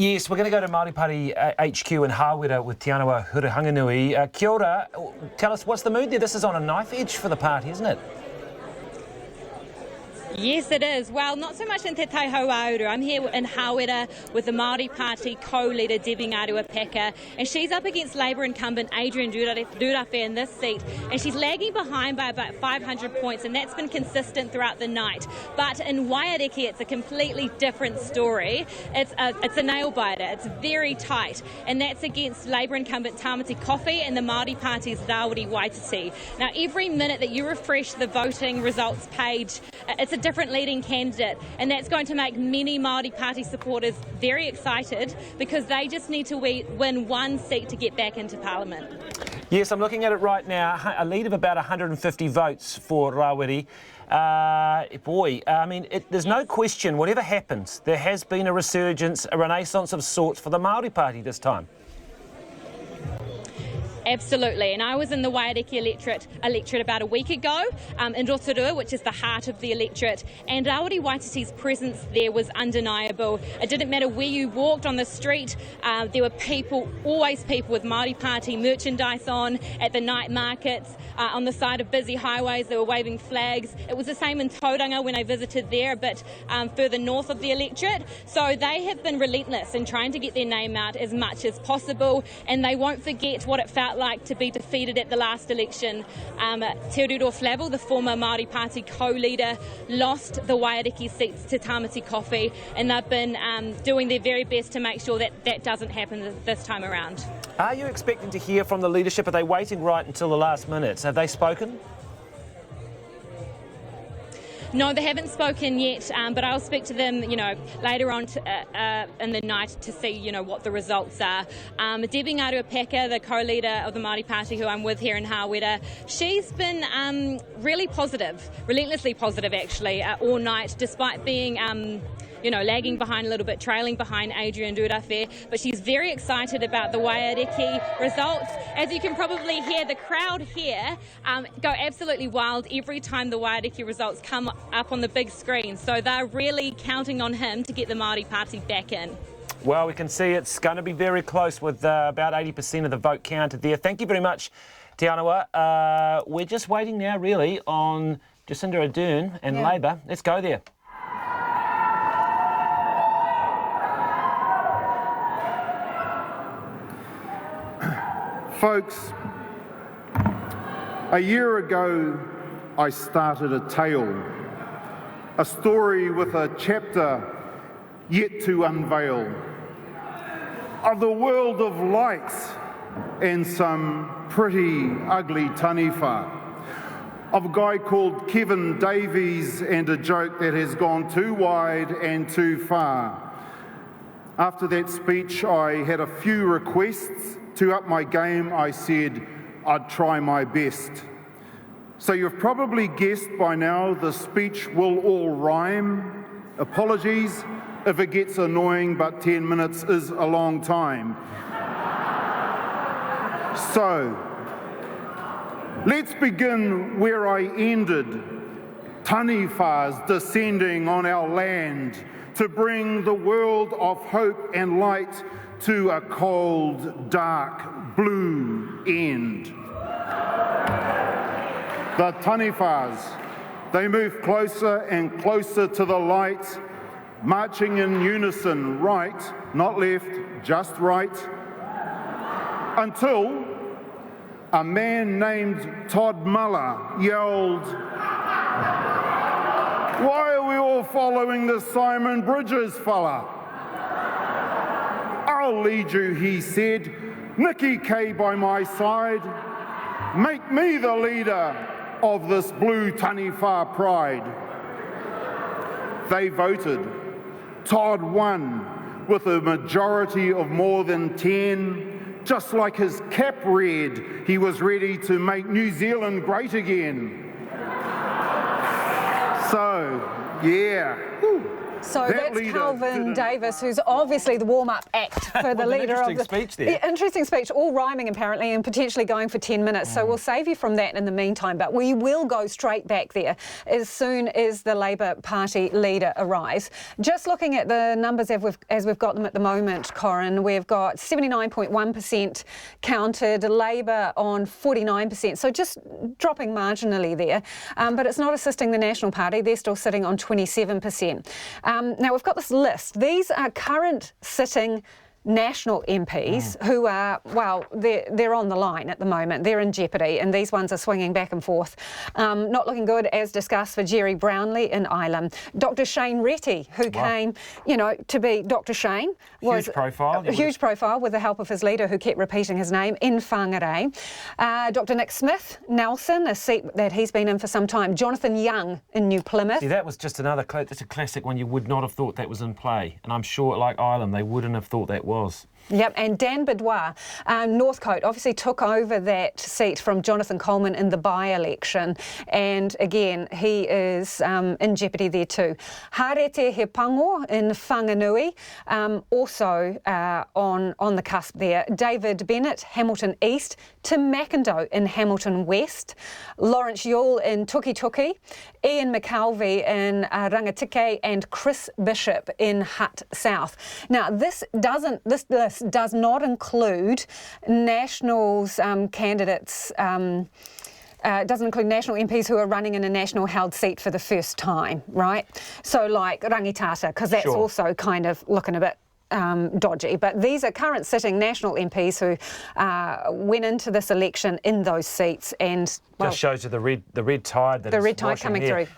Yes, we're going to go to Māori Party HQ in Hawera with Te Aniwa Hurihanganui. Kia ora. Tell us, what's the mood there? This is on a knife edge for the party, isn't it? Yes, it is. Well, not so much in Te Taihoauru. I'm here in Hawera with the Māori Party co-leader Debbie Ngaruapeka, and she's up against Labour incumbent Adrian Durafe in this seat, and she's lagging behind by about 500 points, and that's been consistent throughout the night. But in Waiariki, it's a completely different story. It's a nail-biter. It's very tight, and that's against Labour incumbent Tamati Coffey and the Māori Party's Rawiri Waititi. Now, every minute that you refresh the voting results page, it's a different leading candidate, and that's going to make many Māori Party supporters very excited because they just need to win one seat to get back into Parliament. Yes, I'm looking at it right now. A lead of about 150 votes for Rawiri. There's no question, whatever happens, there has been a resurgence, a renaissance of sorts for the Māori Party this time. Absolutely, and I was in the Waiariki electorate about a week ago in Rotorua, which is the heart of the electorate, and Rawiri Waititi's presence there was undeniable. It didn't matter where you walked on the street, there were people, always people with Māori Party merchandise on, at the night markets, on the side of busy highways, they were waving flags. It was the same in Tauranga when I visited there, a bit further north of the electorate. So they have been relentless in trying to get their name out as much as possible, and they won't forget what it felt like to be defeated at the last election. Te Ruro Flavel, the former Māori Party co-leader, lost the Waiariki seats to Tamati Coffey, and they've been doing their very best to make sure that that doesn't happen this time around. Are you expecting to hear from the leadership? Are they waiting right until the last minute? Have they spoken? No, they haven't spoken yet, but I'll speak to them, later on in the night to see, what the results are. Debbie Ngaruapeka, the co-leader of the Māori Party, who I'm with here in Hawera, she's been really positive, relentlessly positive actually, all night, despite being lagging behind a little bit, trailing behind Adrian Durafe, but she's very excited about the Waiariki results. As you can probably hear, the crowd here go absolutely wild every time the Waiariki results come up on the big screen, so they're really counting on him to get the Māori Party back in. Well, we can see it's going to be very close with about 80% of the vote counted there. Thank you very much, Te Aniwa. We're just waiting now, really, on Jacinda Ardern and Labour. Let's go there. Folks, a year ago I started a tale, a story with a chapter yet to unveil, of the world of lights and some pretty ugly taniwha, of a guy called Kelvin Davis and a joke that has gone too wide and too far. After that speech, I had a few requests. To up my game, I said I'd try my best. So you've probably guessed by now the speech will all rhyme. Apologies if it gets annoying, but 10 minutes is a long time. So, let's begin where I ended. Taniwhas descending on our land to bring the world of hope and light to a cold, dark, blue end. The taniwhas, they move closer and closer to the light, marching in unison, right, not left, just right, until a man named Todd Muller yelled, "Why are we all following this Simon Bridges fella?" "I'll lead you," he said, "Nikki K by my side. Make me the leader of this blue taniwha pride." They voted. Todd won with a majority of more than 10. Just like his cap read, he was ready to make New Zealand great again. So, yeah. So That that's leader Kelvin didn't- Davis, who's obviously the warm-up act for the An leader of interesting the speech there. Yeah, interesting speech, all rhyming apparently, and potentially going for 10 minutes. So we'll save you from that in the meantime, but we will go straight back there as soon as the Labour Party leader arrives. Just looking at the numbers as we've got them at the moment, Corin, we've got 79.1% counted, Labour on 49%, so just dropping marginally there. But it's not assisting the National Party. They're still sitting on 27%. Now, we've got this list. These are current sitting national MPs who are, well, they're on the line at the moment. They're in jeopardy, and these ones are swinging back and forth. Not looking good, as discussed, for Jerry Brownlee in Ilam. Dr. Shane Reti, who came, to be Dr. Shane. Was Huge profile. A huge profile with the help of his leader, who kept repeating his name, in Whangarei. Dr. Nick Smith, Nelson, a seat that he's been in for some time. Jonathan Young in New Plymouth. See, that was just it's a classic one. You would not have thought that was in play. And I'm sure, like Ireland, they wouldn't have thought that was. Yep, and Dan Bidwar, Northcote, obviously took over that seat from Jonathan Coleman in the by-election, and again, he is in jeopardy there too. Harete Hepango in Whanganui, also on the cusp there. David Bennett, Hamilton East. Tim McIndoe in Hamilton West. Lawrence Yule in Tukituki. Ian McKelvey in Rangatike, and Chris Bishop in Hutt South. Now, this list does not include Nationals candidates. Doesn't include national MPs who are running in a national held seat for the first time, right? So like Rangitata, because that's also kind of looking a bit dodgy. But these are current sitting national MPs who went into this election in those seats, and Just shows you the red tide that the is red tide washing coming there. through.